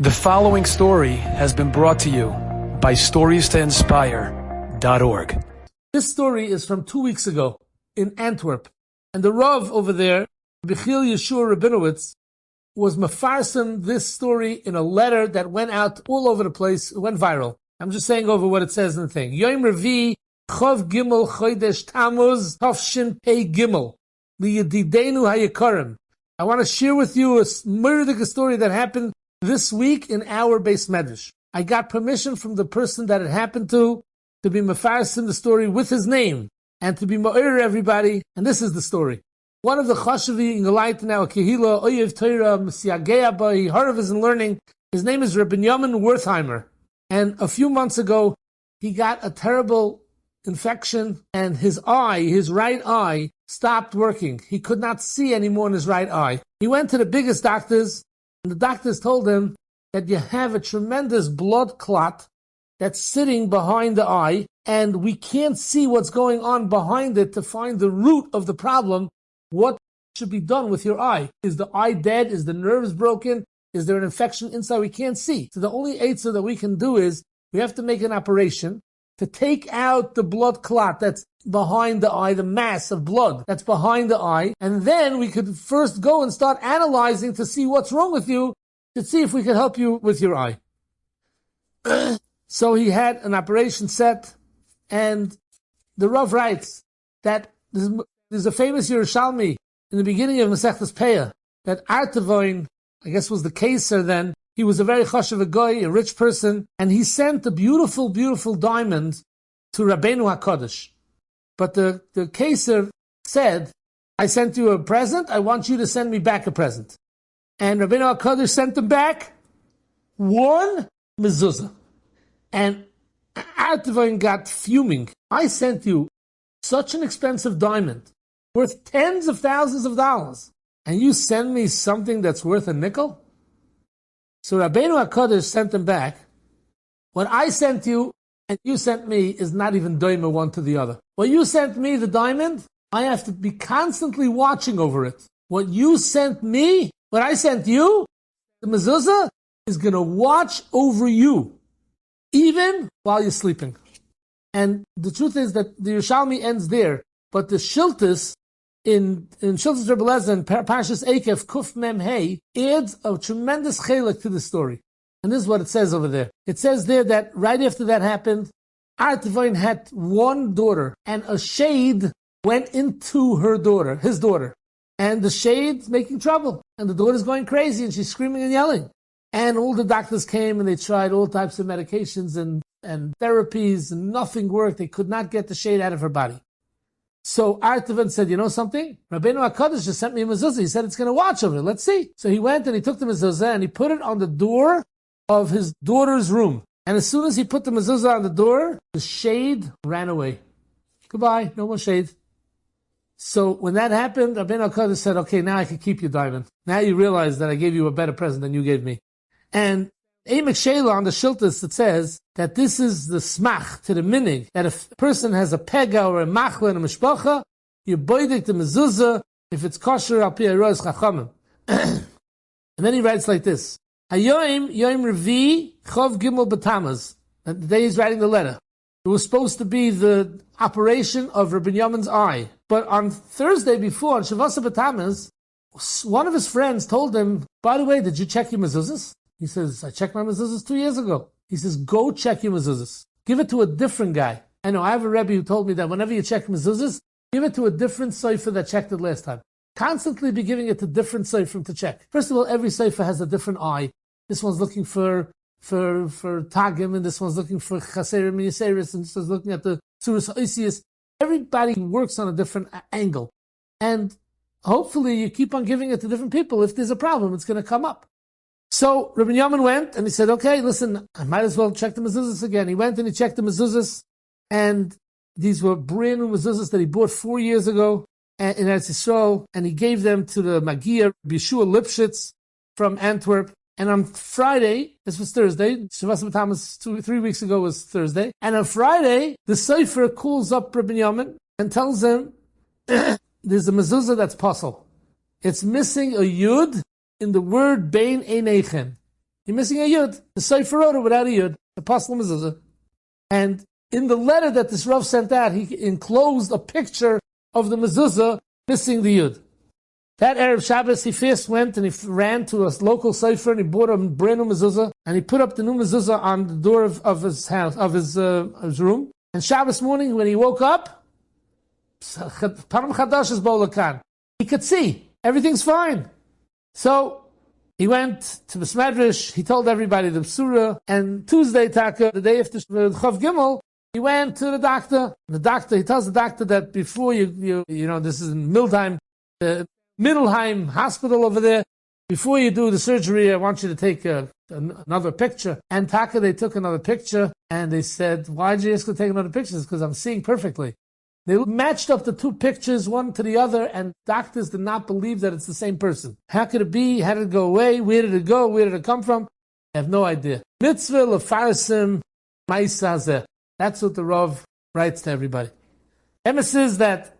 The following story has been brought to you by StoriesToInspire.org. This story is from 2 weeks ago in Antwerp. And the Rav over there, Bechil Yeshua Rabinowitz, was mefarsim this story in a letter that went out all over the place. It went viral. I'm just saying over what it says in the thing. Yom Revi, Chov Gimel Chodesh Tammuz, Tafshin Pei Gimel, Liyedidenu Hayakarim. I want to share with you a murder story that happened this week in our base medrash. I got permission from the person that it happened to be mefarsim the story with his name and to be ma'ir everybody. And this is the story. One of the chashavi in Galayt in our kehila, Oyev Torah, Mesiagei Abba, he heard of his in learning. His name is Rabbi Yamin Wertheimer. And a few months ago, he got a terrible infection and his right eye, stopped working. He could not see anymore in his right eye. He went to the biggest doctors, and the doctors told him that you have a tremendous blood clot that's sitting behind the eye, and we can't see what's going on behind it to find the root of the problem. What should be done with your eye? Is the eye dead? Is the nerves broken? Is there an infection inside? We can't see. So the only answer that we can do is we have to make an operation to take out the blood clot that's behind the eye, the mass of blood that's behind the eye, and then we could first go and start analyzing to see what's wrong with you, to see if we could help you with your eye. So he had an operation set, and the Rav writes that there's a famous Yerushalmi in the beginning of Masechtas Peah, that Artavoin, I guess was the Keser then, he was a very chashav guy, a rich person, and he sent a beautiful, beautiful diamond to Rabbeinu HaKadosh. But the Keser said, I sent you a present, I want you to send me back a present. And Rabbeinu HaKadosh sent him back one mezuzah. And Artavoin got fuming. I sent you such an expensive diamond, worth tens of thousands of dollars, and you send me something that's worth a nickel? So Rabbeinu HaKadosh sent him back. What I sent you and you sent me is not even doima one to the other. What you sent me, the diamond, I have to be constantly watching over it. What you sent me, what I sent you, the mezuzah, is going to watch over you, even while you're sleeping. And the truth is that the Yerushalmi ends there, but the Shiltis in Shiltis Rebbe Lezer and Parshas Eikev Kuf Mem Hey adds a tremendous chelik to the story. And this is what it says over there. It says there that right after that happened, Artavoin had one daughter, and a shade went into his daughter. And the shade's making trouble, and the daughter's going crazy, and she's screaming and yelling. And all the doctors came, and they tried all types of medications and therapies, and nothing worked. They could not get the shade out of her body. So Artavoin said, you know something? Rabbeinu HaKadosh just sent me a mezuzah. He said it's going to watch over it. Let's see. So he went and he took the mezuzah and he put it on the door of his daughter's room. And as soon as he put the mezuzah on the door, the shade ran away. Goodbye, no more shade. So when that happened, Rabbeinu HaKadosh said, okay, now I can keep your diamond. Now you realize that I gave you a better present than you gave me. And Emek Sheila on the Shiltis, it says that this is the smach to the minig, that if a person has a pega or a machla and a mishpacha, you boidik the mezuzah, if it's kosher, al pi aros chachamim. And then he writes like this, Hayoim, Yom Revi, Chov Gimel B'Tamuz. The day he's writing the letter. It was supposed to be the operation of Rabbi Yamin's eye. But on Thursday before, on Shavasa B'Tamuz, one of his friends told him, by the way, did you check your mezuzahs? He says, I checked my mezuzahs 2 years ago. He says, go check your mezuzahs. Give it to a different guy. I know, I have a Rabbi who told me that whenever you check mezuzahs, give it to a different sefer that checked it last time. Constantly be giving it to different sefer to check. First of all, every sefer has a different eye. This one's looking for Tagim, and this one's looking for Chaserim and Yaseris, and this one's looking at the Suras Ha'isius. Everybody works on a different angle. And hopefully you keep on giving it to different people. If there's a problem, it's going to come up. So Rabbi Yamin went and he said, okay, listen, I might as well check the mezuzahs again. He went and he checked the mezuzahs, and these were brand new mezuzahs that he bought 4 years ago in Eretz Yisrael, and he gave them to the Magia Yeshua Lipschitz from Antwerp. And on Friday, this was Thursday, Shavas B'Tamuz 3 weeks ago was Thursday, and on Friday, the Sefer calls up Rabbi Yamin and tells him, there's a mezuzah that's puzzle. It's missing a yud in the word Bein Einechem. You're missing a yud. The Sefer wrote it without a yud. The Apostle Mezuzah. And in the letter that this Rav sent out, he enclosed a picture of the mezuzah missing the yud. That Erev Shabbos, he first went and he ran to a local sefer and he bought a brand new mezuzah and he put up the new mezuzah on the door of his house, of his room. And Shabbos morning, when he woke up, Param Chadash is Bolakan. He could see everything's fine. So he went to the Smedrash. He told everybody the Psura. And Tuesday, Taka, the day after Chav Gimel, he went to the doctor. He tells the doctor that before you know, this is in Mildheim, the Middelheim hospital over there. Before you do the surgery, I want you to take another picture. And Taka, they took another picture, and they said, why did you ask to take another picture? It's because I'm seeing perfectly. They matched up the two pictures, one to the other, and doctors did not believe that it's the same person. How could it be? How did it go away? Where did it go? Where did it come from? I have no idea. Mitzvah lefarsim mezuzah. That's what the Rav writes to everybody. Emma says that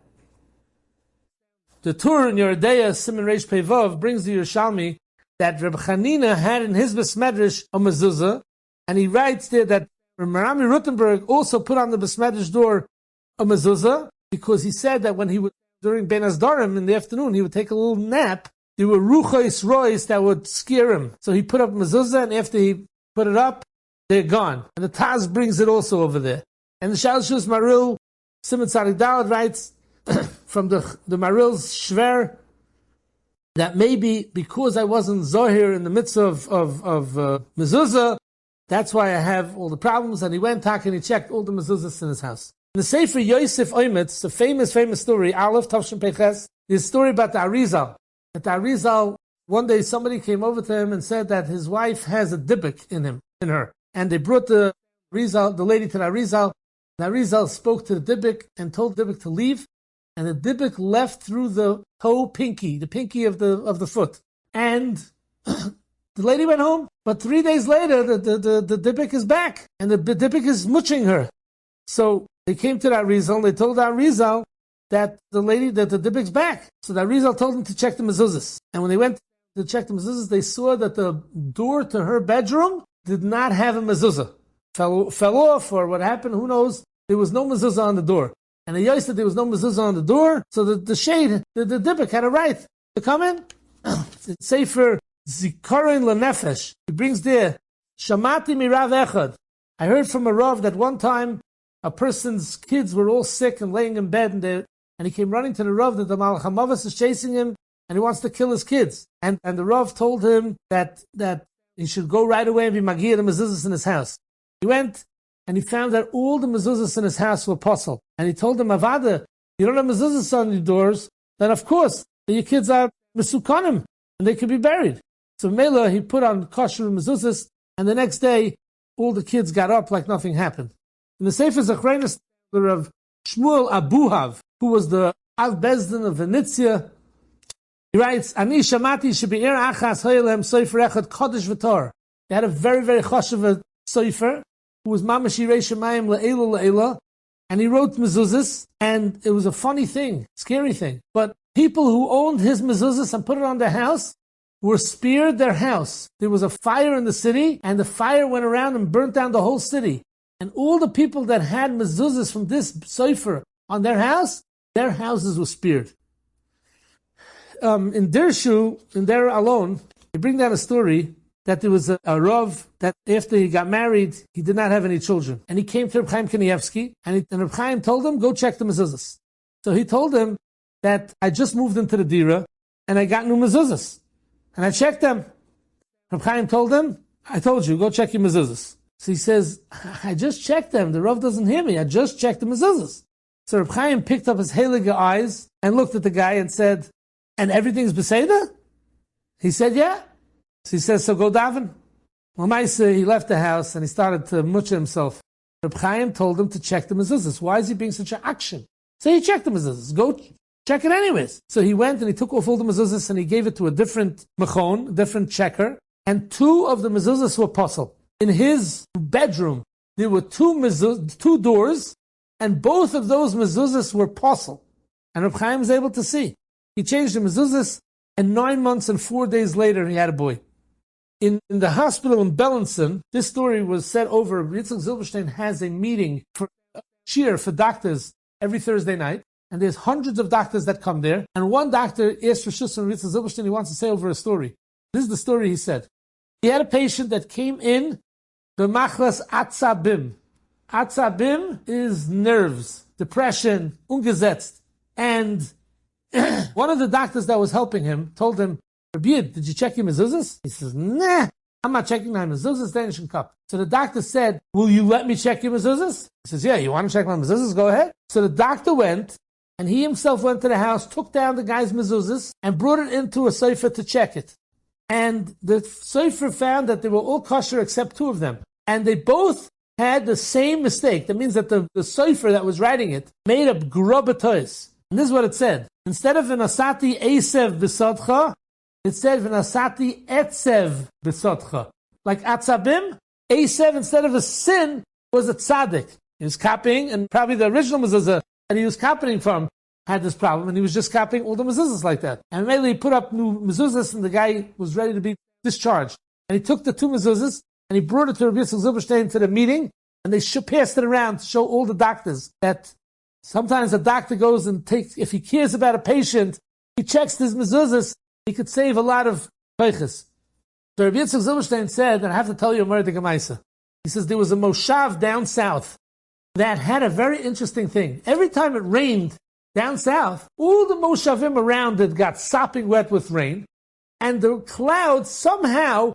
the Tur in Yeridea, Siman Reish Pei Vav, brings the Yerushalmi that Reb Chanina had in his Besmedrash a mezuzah, and he writes there that Rami Rutenberg also put on the Besmedrash door a mezuzah, because he said that when he would, during Ben Azdarim in the afternoon, he would take a little nap, there were ruchos rois that would scare him. So he put up mezuzah, and after he put it up, they're gone. And the Taz brings it also over there. And the Shalshus Maril, Simon Tzadik Dalad writes from the Maril's Shver that maybe because I wasn't Zohir in the midst of mezuzah, that's why I have all the problems. And he went back and he checked all the mezuzahs in his house. In the Sefer Yosef Oimetz, a famous story, Aleph Tavshin Peches, is a story about the Arizal. That the Arizal, one day somebody came over to him and said that his wife has a dibuk in her. And they brought the lady to the Arizal. The Arizal spoke to the dibuk and told the dibuk to leave. And the dibuk left through the toe pinky, the pinky of the foot. And the lady went home. But 3 days later, the dibuk is back. And the dibuk is muching her. So they came to the Arizal, they told the Arizal that the dibuk's back. So the Arizal told them to check the mezuzahs. And when they went to check the mezuzahs, they saw that the door to her bedroom did not have a mezuzah. Fell off, or what happened, who knows. There was no mezuzah on the door. And the Yosef said there was no mezuzah on the door, so the shade, the dibuk had a right to come in. It's Sefer Zikaron Lenefesh. He brings there, Shamati mirav echad. I heard from a Rav that one time a person's kids were all sick and laying in bed, and he came running to the Rav that the Malach HaMavos is chasing him, and he wants to kill his kids. And the Rav told him that he should go right away and be Magir the mezuzahs in his house. He went, and he found that all the mezuzahs in his house were apostle. And he told him, Avada, you don't have mezuzahs on your doors, then of course, your kids are mesukanim, and they could be buried. So Mela, he put on kosher mezuzahs, and the next day, all the kids got up like nothing happened. In the Sefer Zachrenis of Shmuel Abuhav, who was the Av Bezdin of Venezia, he writes, Ani shamati shebe'ir achas hoyelem soifer echad kodesh v'tor. They had a very, very choshev soifer, who was Mamash Yirei Shemayim Le'ela Le'ela, and he wrote mezuzahs, and it was a funny thing, scary thing. But people who owned his mezuzahs and put it on their house were spared their house. There was a fire in the city, and the fire went around and burnt down the whole city. And all the people that had mezuzahs from this sofer on their houses were spared. In Dirshu, in there alone, they bring down a story that there was a Rav that after he got married, he did not have any children. And he came to Reb Chaim Kanievsky, and Reb Chaim told him, go check the mezuzahs. So he told him that I just moved into the Dira, and I got new mezuzahs. And I checked them. Reb Chaim told him, I told you, go check your mezuzahs. So he says, I just checked them. The Rav doesn't hear me. I just checked the mezuzahs. So Reb Chaim picked up his heilige eyes and looked at the guy and said, and everything's beseder? He said, yeah. So he says, so go daven. Well, Maisa, he left the house and he started to mucha himself. Reb Chaim told him to check the mezuzahs. Why is he being such an action? So he checked the mezuzahs. Go check it anyways. So he went and he took off all the mezuzahs and he gave it to a different mechon, a different checker. And 2 of the mezuzahs were apostle. In his bedroom, there were 2 doors, and both of those mezuzahs were apostle. And Reb Chaim was able to see. He changed the mezuzahs, and 9 months and 4 days later, he had a boy. In the hospital in Bellinson, this story was said over. Yitzchok Zilberstein has a meeting for cheer for doctors every Thursday night, and there's hundreds of doctors that come there. And one doctor asked for Shus from Yitzchok Zilberstein. He wants to say over a story. This is the story he said. He had a patient that came in the machlas atzabim. Atzabim is nerves, depression, ungesetzt. And one of the doctors that was helping him told him, Rabbi, did you check your mezuzahs? He says, nah, I'm not checking my mezuzahs, Danish and cup. So the doctor said, will you let me check your mezuzahs? He says, yeah, you want to check my mezuzahs? Go ahead. So the doctor went, and he himself went to the house, took down the guy's mezuzahs, and brought it into a sefer to check it. And the sefer found that they were all kosher except two of them. And they both had the same mistake. That means that the sefer that was writing it made up grobatois. And this is what it said. Instead of v'nasati esev b'sodcha, it said v'nasati etzev b'sodcha. Like atzabim, esev instead of a sin was a tzaddik. He was copying, and probably the original mezuzah that he was copying from had this problem, and he was just copying all the mezuzahs like that. And immediately he put up new mezuzahs, and the guy was ready to be discharged. And he took the two mezuzahs, and he brought it to Rabbi Yitzchok Zilberstein to the meeting, and they passed it around to show all the doctors that sometimes a doctor goes and takes, if he cares about a patient, he checks his mezuzahs, he could save a lot of peiches. So Rabbi Yitzchok Zilberstein said, and I have to tell you a Mordechai Gemaisa. He says there was a moshav down south that had a very interesting thing. Every time it rained down south, all the moshavim around it got sopping wet with rain, and the clouds somehow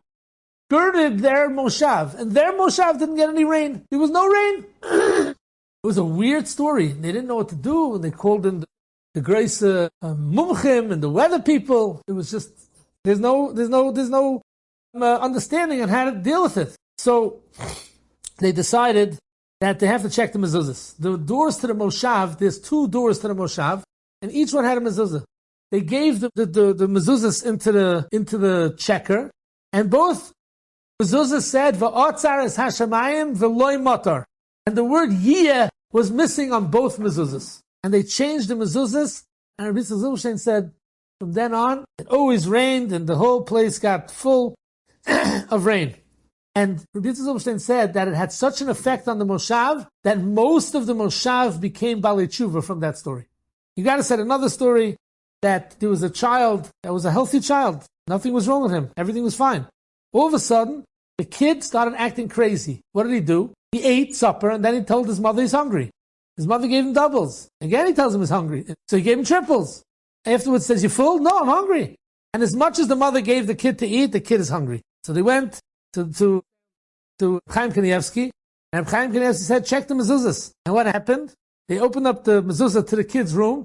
girded their moshav, and their moshav didn't get any rain. There was no rain. It was a weird story. They didn't know what to do, and they called in the grace mumchim and the weather people. It was just there's no understanding on how to deal with it. So they decided that they have to check the mezuzahs. The doors to the moshav, there's two doors to the moshav, and each one had a mezuzah. They gave the mezuzahs into the checker, and both mezuzahs said va'otzar es hashamayim v'loy motor, and the word yiyeh was missing on both mezuzahs. And they changed the mezuzahs, and Rabbi Zilberstein said, from then on, it always rained, and the whole place got full of rain. And Rabbi Zilberstein said that it had such an effect on the moshav that most of the moshav became balei tshuva from that story. You got to say another story that there was a child that was a healthy child. Nothing was wrong with him. Everything was fine. All of a sudden, the kid started acting crazy. What did he do? He ate supper, and then he told his mother he's hungry. His mother gave him doubles. Again, he tells him he's hungry. So he gave him triples. Afterwards says, you full? No, I'm hungry. And as much as the mother gave the kid to eat, the kid is hungry. So they went to Chaim Kanievsky, and Chaim Kanievsky said, check the mezuzahs. And what happened? They opened up the mezuzah to the kid's room,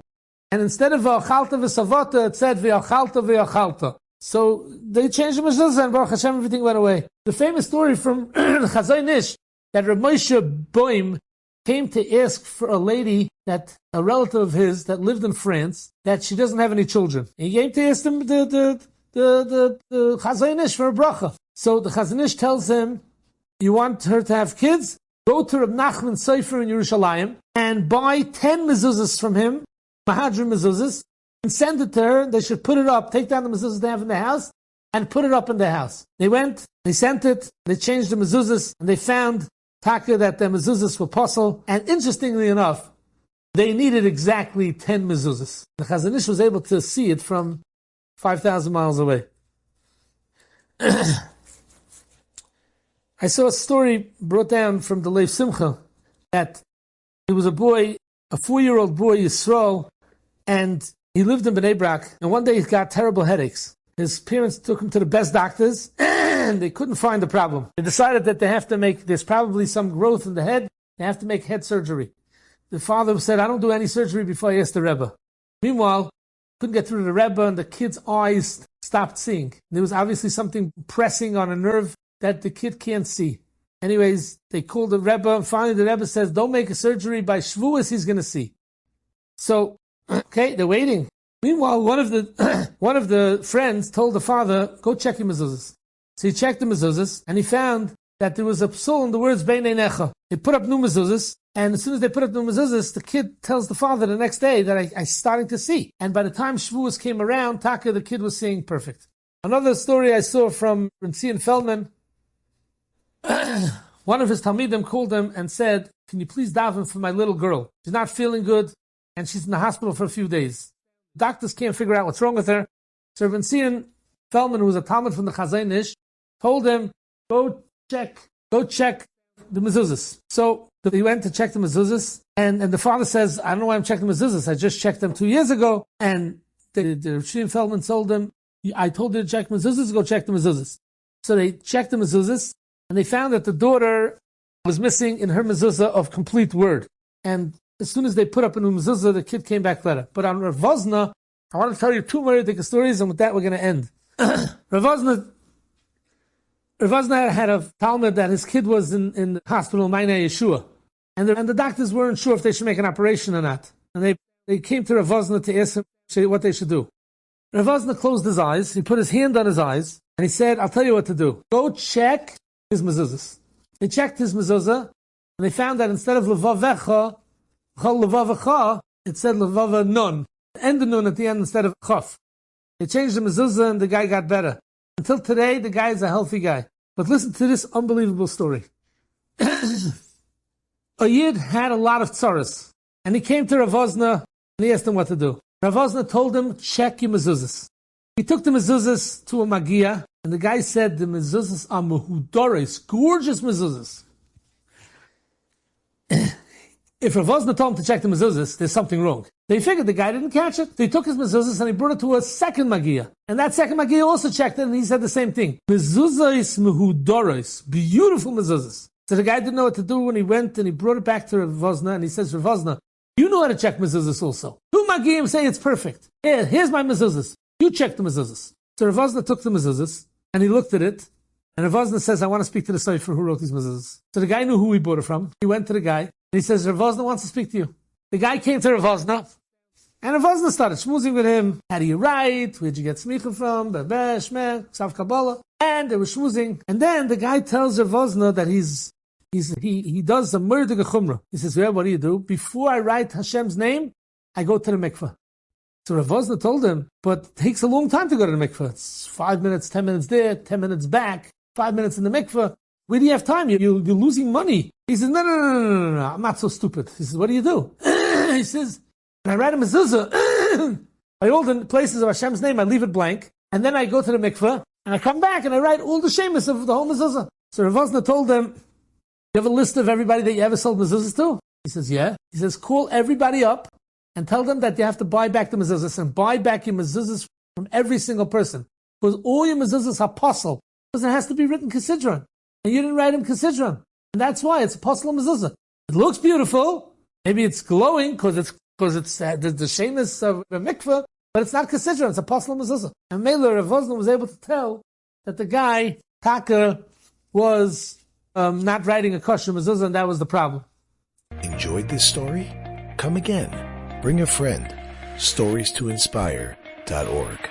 and instead of v'achalta v'savota, it said v'achalta v'achalta. So they changed the mezuzah, and Baruch Hashem, everything went away. The famous story from Chazon Ish, that Reb Moshe Boim came to ask for a lady, that a relative of his that lived in France, that she doesn't have any children. And he came to ask him the Chazon Ish for a bracha. So the Chazon Ish tells him, you want her to have kids? Go to Reb Nachman Sefer in Yerushalayim and buy 10 mezuzahs from him, Mahadrim mezuzahs, and send it to her. They should put it up, take down the mezuzahs they have in the house, and put it up in the house. They went, they sent it, they changed the mezuzahs, and they found taka that the mezuzahs were possible. And interestingly enough, they needed exactly 10 mezuzahs. The Chazon Ish was able to see it from 5,000 miles away. I saw a story brought down from the Lev Simcha that there was a boy, a 4-year-old boy, Yisrael, and he lived in Bnei Brak, and one day he got terrible headaches. His parents took him to the best doctors, and they couldn't find the problem. They decided that there's probably some growth in the head, they have to make head surgery. The father said, I don't do any surgery before I ask the Rebbe. Meanwhile, couldn't get through to the Rebbe, and the kid's eyes stopped seeing. There was obviously something pressing on a nerve that the kid can't see. Anyways, they called the Rebbe, and finally the Rebbe says, don't make a surgery, by Shavuos he's going to see. So, okay, they're waiting. Meanwhile, one of the friends told the father, go check your mezuzahs. So he checked the mezuzahs, and he found that there was a psul in the words Beinei Necha. They put up new mezuzahs, and as soon as they put up new mezuzahs, the kid tells the father the next day that I'm starting to see. And by the time Shavuos came around, Taka, the kid was seeing perfect. Another story I saw from Rinzian Feldman. One of his Talmidim called him and said, can you please daven for my little girl? She's not feeling good, and she's in the hospital for a few days. Doctors can't figure out what's wrong with her. So Rinzian Feldman, who was a Talmud from the Chazon Ish, told him, go check the mezuzahs. So he went to check the mezuzahs, and the father says, I don't know why I'm checking the mezuzahs. I just checked them 2 years ago. And the Rinzian Feldman told him, I told you to check mezuzahs, go check the mezuzahs. So they checked the mezuzahs, and they found that the daughter was missing in her mezuzah of complete word. And as soon as they put up a new mezuzah, the kid came back better. But on Rav Vozna, I want to tell you 2 more ridiculous stories, and with that we're going to end. Rav Vozna had a Talmud that his kid was in the hospital, Maina Yeshua. And the doctors weren't sure if they should make an operation or not. And they came to Rav Vozna to ask him what they should do. Rav Vozna closed his eyes, he put his hand on his eyes, and he said, I'll tell you what to do. Go check his mezuzahs. They checked his mezuzah, and they found that instead of levavecha, chol levavecha, it said levava nun. End the nun at the end instead of chaf. They changed the mezuzah, and the guy got better. Until today, the guy is a healthy guy. But listen to this unbelievable story. A Yid had a lot of tzaras, and he came to Rav Vozna, and he asked him what to do. Rav Vozna told him, check your mezuzahs. He took the mezuzahs to a magia, and the guy said, the mezuzahs are mehudoros, gorgeous mezuzahs. If Rav Vozna told him to check the mezuzahs, there's something wrong. They figured the guy didn't catch it. They took his mezuzahs and he brought it to a second magia. And that second magia also checked it, and he said the same thing. Mezuzahs mehudoros, beautiful mezuzahs. So the guy didn't know what to do when he went and he brought it back to Rav Vozna, and he says, Rav Vozna, you know how to check mezuzahs also. 2 magiim say it's perfect. Here's my mezuzahs. You check the mezuzahs. So Rav Vozna took the mezuzahs, and he looked at it, and Rav Vozna says, I want to speak to the Sefer who wrote these mezuzahs. So the guy knew who he bought it from. He went to the guy, and he says, Rav Vozna wants to speak to you. The guy came to Rav Vozna, and Rav Vozna started schmoozing with him. How do you write? Where'd you get smicha from? Bebesh, Shmeh, Ksav Kabbalah. And they were schmoozing. And then the guy tells Rav Vozna that he does a murder chumrah. He says, what do? Before I write Hashem's name, I go to the mikveh. So Rav Vozna told him, but it takes a long time to go to the mikveh. It's 5 minutes, 10 minutes there, 10 minutes back, 5 minutes in the mikveh. Where do you have time? You're losing money. He says, no, I'm not so stupid. He says, what do you do? He says, when I write a mezuzah, by all the places of Hashem's name, I leave it blank, and then I go to the mikveh, and I come back and I write all the shemus of the whole mezuzah. So Rav Vozna told him, you have a list of everybody that you ever sold mezuzahs to? He says, yeah. He says, call everybody up and tell them that you have to buy back the mezuzahs, and buy back your mezuzahs from every single person. Because all your mezuzahs are apostle, because it has to be written Kesidron. And you didn't write them Kesidron. And that's why it's apostle mezuzah. It looks beautiful. Maybe it's glowing because it's the shemus of the mikveh, but it's not Kesidron, it's apostle mezuzah. And Mela Rav Vozna was able to tell that the guy, Taka, was not writing a kosher mezuzah, and that was the problem. Enjoyed this story? Come again. Bring a friend. StoriesToInspire.org